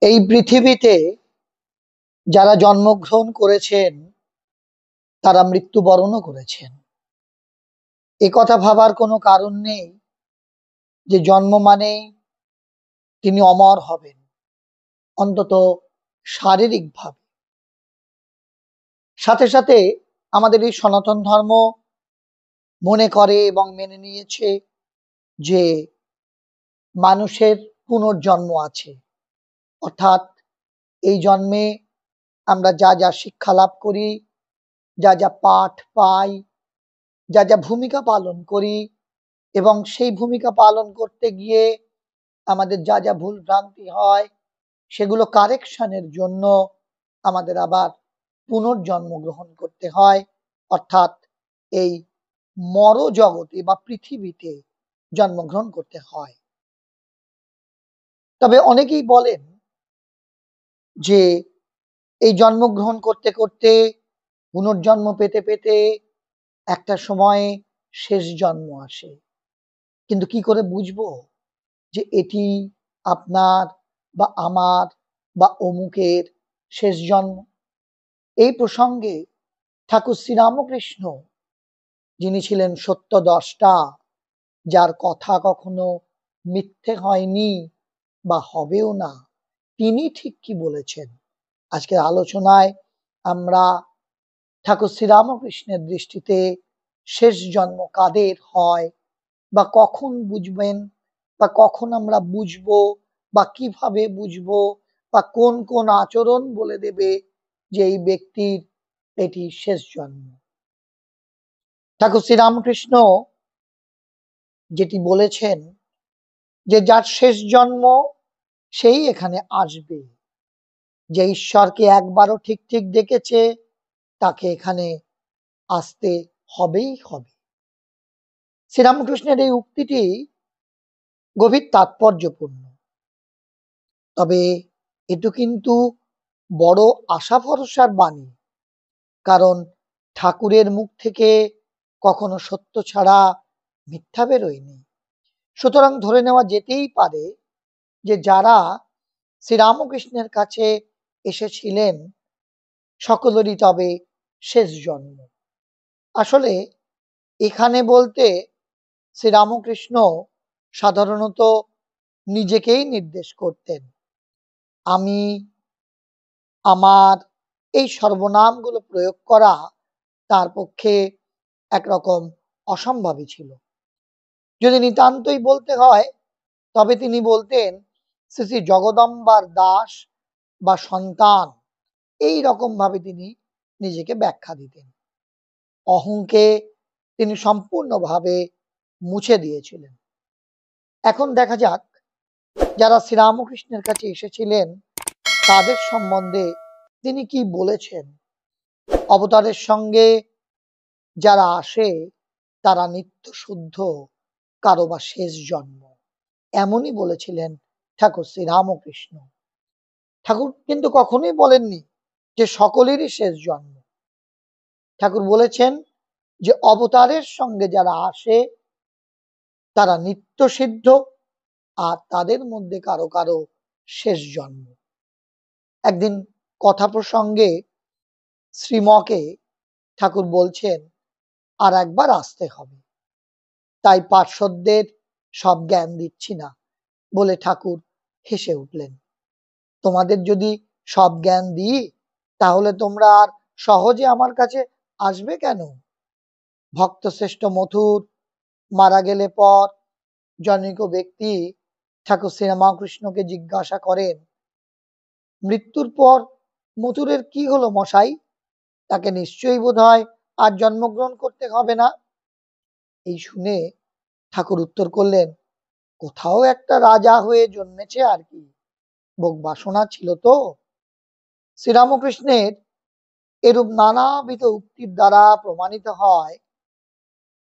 এই পৃথিবীতে যারা জন্মগ্রহণ করেছেন তারা মৃত্যুবরণও করেছেন। এ কথা ভাবার কোনো কারণ নেই যে জন্ম মানেই তিনি অমর হবেন, অন্তত শারীরিকভাবে। সাথে সাথে আমাদের এই সনাতন ধর্ম মনে করে এবং মেনে নিয়েছে যে মানুষের পুনর্জন্ম আছে। অর্থাৎ এই জন্মে আমরা যা যা শিক্ষা লাভ করি, যা যা পাঠ পাই, যা যা ভূমিকা পালন করি এবং সেই ভূমিকা পালন করতে গিয়ে আমাদের যা যা ভুল ভ্রান্তি হয় সেগুলো কারেকশনের জন্য আমাদের আবার পুনর্জন্ম গ্রহণ করতে হয়, অর্থাৎ এই মরজগতে বা পৃথিবীতে জন্মগ্রহণ করতে হয়। তবে অনেকেই বলেন যে এই জন্মগ্রহণ করতে করতে পুনর্জন্ম পেতে পেতে একটা সময়ে শেষ জন্ম আসে। কিন্তু কি করে বুঝবো যে এটি আপনার বা আমার বা অমুকের শেষ জন্ম? এই প্রসঙ্গে ঠাকুর শ্রীরামকৃষ্ণ, যিনি ছিলেন সত্যদ্রষ্টা, যার কথা কখনো মিথ্যে হয়নি বা হবেও না, তিনি ঠিক কি বলেছেন আজকের আলোচনায় আমরা ঠাকুর শ্রীরামকৃষ্ণের দৃষ্টিতে শেষ জন্ম কাদের হয় বা কখন বুঝবেন বা কখন আমরা বুঝবো বা কিভাবে বুঝবো বা কোন কোন আচরণ বলে দেবে যে এই ব্যক্তির এটি শেষ জন্ম। ঠাকুর শ্রীরামকৃষ্ণ যেটি বলেছেন যে যার শেষ জন্ম সেই এখানে আসবে, যে ঈশ্বরকে একবারও ঠিক ঠিক দেখেছে তাকে এখানে আসতে হবেই হবে। শ্রীরামকৃষ্ণের এই উক্তিটি গভীর তাৎপর্যপূর্ণ, তবে এটু কিন্তু বড় আশা ভরসার বাণী, কারণ ঠাকুরের মুখ থেকে কখনো সত্য ছাড়া মিথ্যা বেরোয়নি। সুতরাং ধরে নেওয়া যেতেই পারে যে যারা শ্রীরামকৃষ্ণের কাছে এসেছিলেন সকলেরই তবে শেষ জন্ম। আসলে এখানে বলতে শ্রীরামকৃষ্ণ সাধারণত নিজেকেই নির্দেশ করতেন। আমি, আমার এই সর্বনামগুলো প্রয়োগ করা তার পক্ষে একরকম অসম্ভবই ছিল। যদি নিতান্তই বলতে হয় তবে তিনি বলতেন শ্রী শ্রী জগদম্বার দাস বা সন্তান, এই রকম ভাবে তিনি নিজেকে ব্যাখ্যা দিতেন। অহংকে তিনি সম্পূর্ণভাবে মুছে দিয়েছিলেন। এখন দেখা যাক যারা শ্রীরামকৃষ্ণের কাছে এসেছিলেন তাদের সম্বন্ধে তিনি কি বলেছেন। অবতারের সঙ্গে যারা আসে তারা নিত্য শুদ্ধ, কারো বা শেষ জন্ম, এমনই বলেছিলেন ঠাকুর শ্রীরামকৃষ্ণ। ঠাকুর কিন্তু কখনোই বলেননি যে সকলেরই শেষ জন্ম। ঠাকুর বলেছেন যে অবতারের সঙ্গে যারা আসে তারা নিত্য সিদ্ধ, আর তাদের মধ্যে কারো কারো শেষ জন্ম। একদিন কথা প্রসঙ্গে শ্রীমকে ঠাকুর বলছেন আর একবার আসতে হবে, তাই পার্শ্বদের সব জ্ঞান দিচ্ছি না বলে ঠাকুর হেসে উঠলেন। তোমাদের যদি সব জ্ঞান দিই তাহলে তোমরা আর সহজে আমার কাছে আসবে কেন? ভক্তশ্রেষ্ঠ মথুর মারা গেলে পর জনৈক ব্যক্তি ঠাকুর শ্রীরামকৃষ্ণকে জিজ্ঞাসা করেন, মৃত্যুর পর মথুরের কি হলো মশাই? তাকে নিশ্চয়ই বোধহয় আর জন্মগ্রহণ করতে হবে না। এই শুনে ঠাকুর উত্তর করলেন, কোথাও একটা রাজা হয়ে জন্মেছে আর কি, ভোগ বাসনা ছিল তো। শ্রীরামকৃষ্ণের এরূপ নানাবিধ উক্তির দ্বারা প্রমাণিত হয়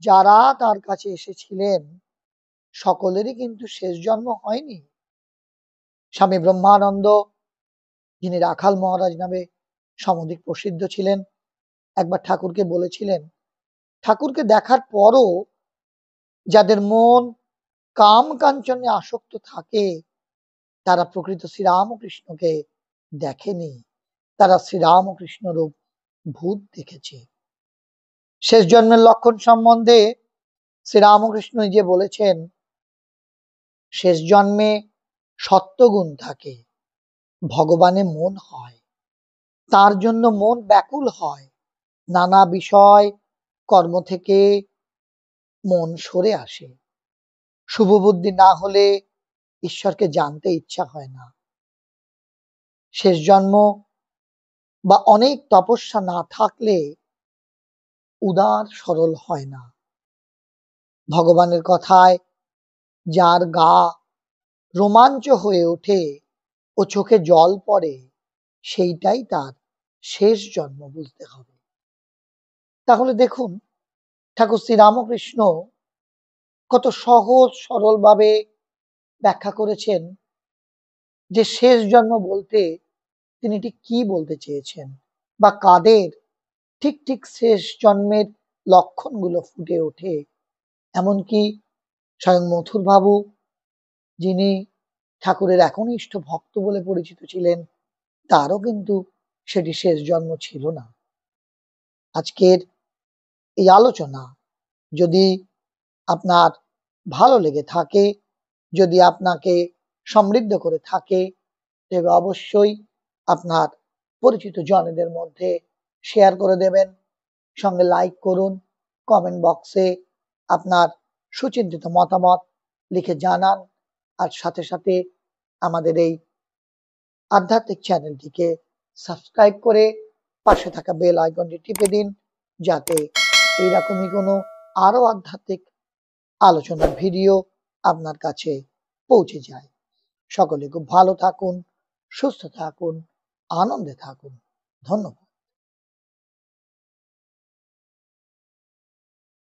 যারা তার কাছে এসেছিলেন সকলেরই কিন্তু শেষ জন্ম হয়নি। স্বামী ব্রহ্মানন্দ, যিনি রাখাল মহারাজ নামে সমধিক প্রসিদ্ধ ছিলেন, একবার ঠাকুরকে বলেছিলেন ঠাকুরকে দেখার পরও যাদের মন কাম কাঞ্চনে আসক্ত থাকে তারা প্রকৃত শ্রীরামকৃষ্ণকে দেখেনি, তারা শ্রীরামকৃষ্ণ রূপ ভূত দেখেছে। শেষ জন্মের লক্ষণ সম্বন্ধে শ্রীরামকৃষ্ণ যে বলেছেন, শেষ জন্মে সত্যগুণ থাকে, ভগবানে মন হয়, তার জন্য মন ব্যাকুল হয়, নানা বিষয় কর্ম থেকে মন সরে আসে। শুভবুদ্ধি না হলে ঈশ্বরকে জানতে ইচ্ছা হয় না। শেষ জন্ম বা অনেক তপস্যা না থাকলে উদার সরল হয় না। ভগবানের কথায় যার গা রোমাঞ্চ হয়ে ওঠে ও চোখে জল পড়ে, সেইটাই তার শেষ জন্ম বুঝতে হবে। তাহলে দেখুন, ঠাকুর শ্রীরামকৃষ্ণ কত সহজ সরল ভাবে ব্যাখ্যা করেছেন যে শেষ জন্ম বলতে তিনি ঠিক কি বলতে চেয়েছেন, বা কাদের ঠিক ঠিক শেষ জন্মের লক্ষণগুলো ফুটে ওঠে। এমনকি স্বয়ং মথুর বাবু, যিনি ঠাকুরের একনিষ্ঠ ভক্ত বলে পরিচিত ছিলেন, তারও কিন্তু সেটি শেষ জন্ম ছিল না। আজকের এই আলোচনা যদি আপনার ভালো লেগে থাকে, যদি আপনাকে সমৃদ্ধ করে থাকে, তবে অবশ্যই আপনার পরিচিত জনেদের মধ্যে শেয়ার করে দেবেন, সঙ্গে লাইক করুন, কমেন্ট বক্সে আপনার সুচিন্তিত মতামত লিখে জানান, আর সাথে সাথে আমাদের এই আধ্যাত্মিক চ্যানেলটিকে সাবস্ক্রাইব করে পাশে থাকা বেল আইকনটি টিপে দিন, যাতে এইরকমই কোনো আরো আধ্যাত্মিক আলোচনার ভিডিও আপনার কাছে পৌঁছে যায়। সকলে খুব ভালো থাকুন, সুস্থ থাকুন, আনন্দে থাকুন। ধন্যবাদ।